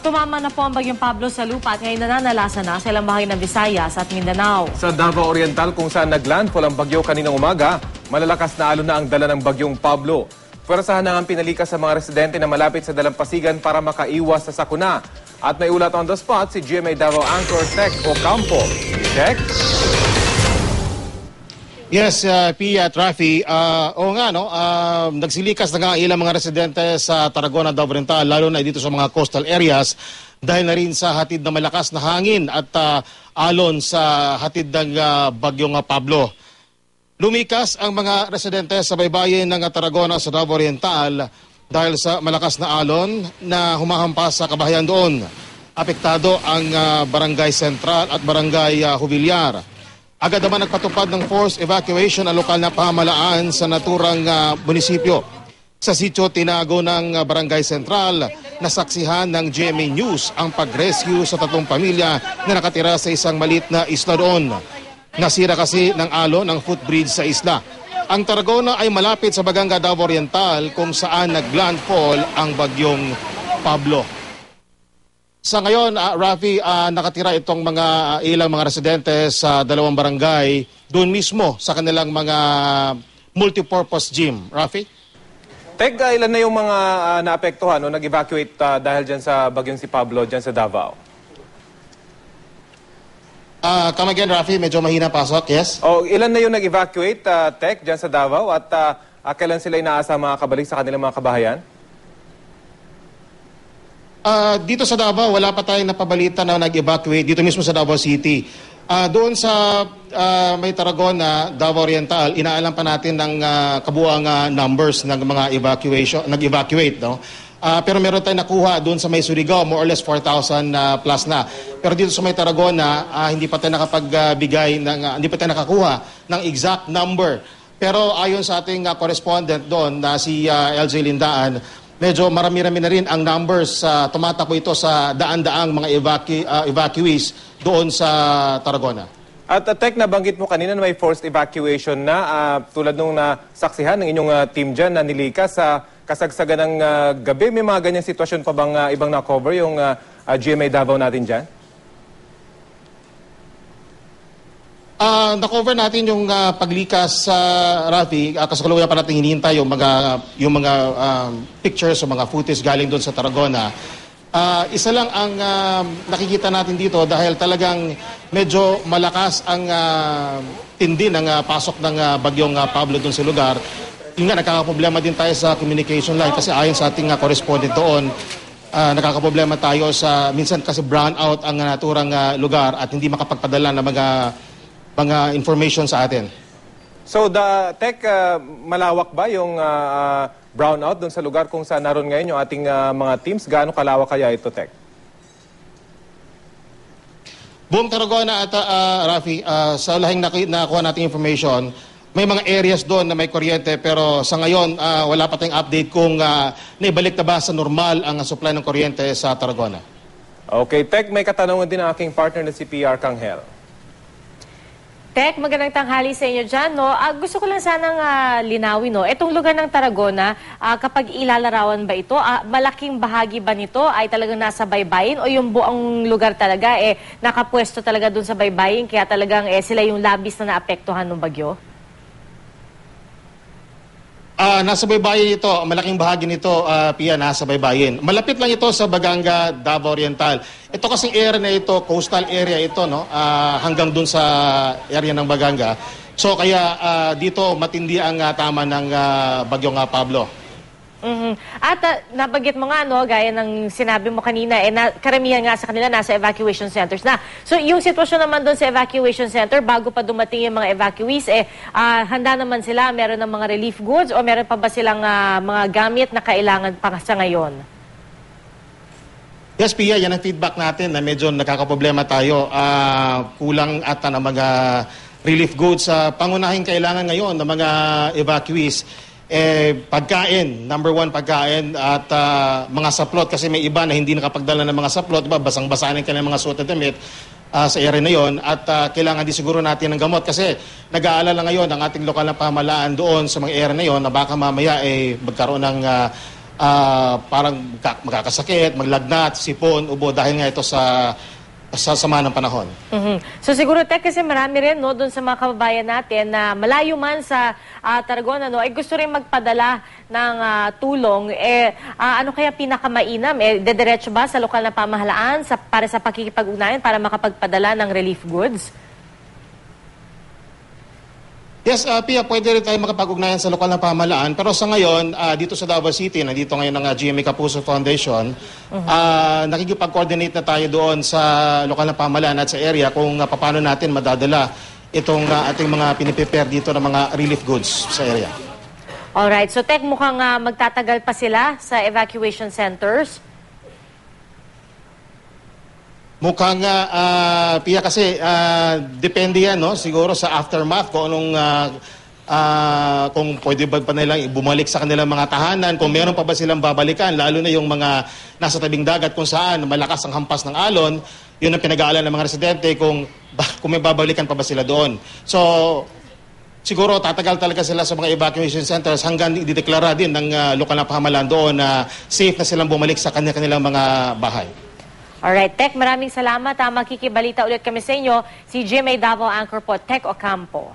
Tumama na po ang Bagyong Pablo sa lupa at ngayon nananalasa na sa ilang bahagi ng Visayas at Mindanao. Sa Davao Oriental kung saan naglandfall ang bagyo kaninang umaga, malalakas na alon na ang dala ng Bagyong Pablo. Pwersahan na ang pinalikas sa mga residente na malapit sa dalampasigan para makaiwas sa sakuna. At may ulat on the spot si GMA Davao anchor Tech Ocampo. Tech? Yes, Pia at Rafi. Oo nga, no? Nagsilikas na nga ilang mga residente sa Tarragona, Davao Oriental, lalo na dito sa mga coastal areas dahil na rin sa hatid na malakas na hangin at alon sa hatid ng Bagyong Pablo. Lumikas ang mga residente sa baybayin ng Tarragona sa Davao Oriental dahil sa malakas na alon na humahampas sa kabahayan doon. Apektado ang Barangay Central at Barangay Jubilyar. Agad naman nagpatupad ng forced evacuation ang lokal na pamahalaan sa naturang munisipyo. Sa sitio Tinago ng Barangay Central, nasaksihan ng GMA News ang pag-rescue sa 3 pamilya na nakatira sa isang maliit na isla doon. Nasira kasi ng alon ang footbridge sa isla. Ang Tarragona ay malapit sa Baganga, Davao Oriental kung saan naglandfall ang Bagyong Pablo. Sa ngayon, Rafi, nakatira itong ilang mga residente sa 2 barangay doon mismo sa kanilang mga multipurpose gym. Rafi? Tech, ilan na yung mga naapektuhan o nag-evacuate dahil dyan sa Bagyong si Pablo dyan sa Davao? Come again, Rafi, medyo mahina pasok, yes? Ilan na yung nag-evacuate, Tech, dyan sa Davao at kailan sila inaasa makakabalik sa kanilang mga kabahayan? Dito sa Davao, wala pa tayong napabalita na nag-evacuate dito mismo sa Davao City. Doon sa may Tarragona, Davao Oriental, inaalam pa natin ng kabuang numbers ng mga nag-evacuate. No? Pero meron tayong nakuha doon sa may Surigao, more or less 4,000 plus na. Pero dito sa may Tarragona, hindi pa tayo hindi pa tayo nakakuha ng exact number. Pero ayon sa ating correspondent doon na si LJ Lindaan, medyo marami-rami na rin ang numbers. Tumatakbo ito sa daan-daang mga evacuees doon sa Tarragona. At Tech, nabanggit mo kanina na may forced evacuation na tulad nung nasaksihan ng inyong team dyan na nilikas sa kasagsagan ng gabi. May mga ganyang sitwasyon pa bang ibang na-cover yung GMA Davao natin dyan? Na-cover natin yung paglikas sa Rafi, kasalukuyan pa natin hinihintay yung mga pictures o mga footage galing doon sa Tarragona. Isa lang ang nakikita natin dito dahil talagang medyo malakas ang tindi ng pasok ng Bagyong Pablo doon sa lugar. Yung nga, nakakaproblema din tayo sa communication line kasi ayon sa ating correspondent doon, nakakaproblema tayo sa minsan kasi brownout ang naturang lugar at hindi makapagpadala ng mga information sa atin. So, Tech, malawak ba yung brownout doon sa lugar kung saan naroon ngayon yung ating mga teams? Gaano kalawak kaya ito, Tech? Buong Tarragona at Rafi, sa lahing nakuha nating information, may mga areas doon na may kuryente pero sa ngayon wala pa tayong update kung naibalik na ba sa normal ang supply ng kuryente sa Tarragona. Okay, Tech, may katanungan din ang aking partner na si PR Kanghel. Tech, magandang tanghali sa inyo dyan. No? Gusto ko lang sanang linawin. No? Itong lugar ng Tarragona, kapag ilalarawan ba ito, malaking bahagi ba nito ay talagang nasa baybayin o yung buong lugar talaga nakapwesto talaga dun sa baybayin kaya talagang sila yung labis na naapektuhan ng bagyo? Nasa baybayin ito, malaking bahagi nito, Pia, nasa baybayin. Malapit lang ito sa Baganga, Davao Oriental. Ito kasing area na ito, coastal area ito, no? Hanggang dun sa area ng Baganga. So kaya dito matindi ang tama ng Bagyong Pablo. At nabanggit mo nga, no, gaya ng sinabi mo kanina, karamihan nga sa kanila nasa evacuation centers na. So yung sitwasyon naman doon sa evacuation center, bago pa dumating yung mga evacuees, handa naman sila, meron ng mga relief goods o meron pa ba silang mga gamit na kailangan pa sa ngayon? Yes, Pia, yan ang feedback natin na medyo nakakaproblema tayo. Kulang ata ng mga relief goods. Pangunahing kailangan ngayon ng mga evacuees, pagkain, number 1 pagkain at mga saplot kasi may iba na hindi nakapagdala ng mga saplot, diba? Basang-basahin ka ng mga suot at damit sa area na yon at kailangan din siguro natin ng gamot kasi nag-aalala ngayon ang ating lokal na pamahalaan doon sa mga area na yon na baka mamaya magkaroon ng parang magkakasakit, maglagnat, sipon, ubo dahil nga ito sa sama ng panahon. So siguro, Tek, kasi marami rin no, doon sa mga kababayan natin na malayo man sa Tarragona, no, ay gusto rin magpadala ng tulong. Ano kaya pinakamainam? Dediretso ba sa lokal na pamahalaan para sa pakikipag-ugnayan para makapagpadala ng relief goods? Yes, Pia, pwede rin tayo makapag-ugnayan sa lokal na pamahalaan. Pero sa ngayon, dito sa Davao City, nandito ngayon ang GMA Kapuso Foundation, nakikipag-coordinate na tayo doon sa lokal na pamahalaan at sa area kung paano natin madadala itong ating mga piniprepare dito ng mga relief goods sa area. Alright, so Tek, mukhang magtatagal pa sila sa evacuation centers. Mukhang Pia, kasi depende yan, no? Siguro sa aftermath kung anong kung pwede ba pa nilang bumalik sa kanilang mga tahanan, kung meron pa ba silang babalikan, lalo na yung mga nasa tabing dagat kung saan malakas ang hampas ng alon. Yun ang pinag-aalan ng mga residente kung may babalikan pa ba sila doon. So siguro tatagal talaga sila sa mga evacuation centers hanggang idideklara din ng lokal na pamahalaan doon na safe na silang bumalik sa kanilang mga bahay. Alright, Tek, maraming salamat. Makikibalita ulit kami sa inyo. Si GMA Davao Anchor po, Tek Ocampo.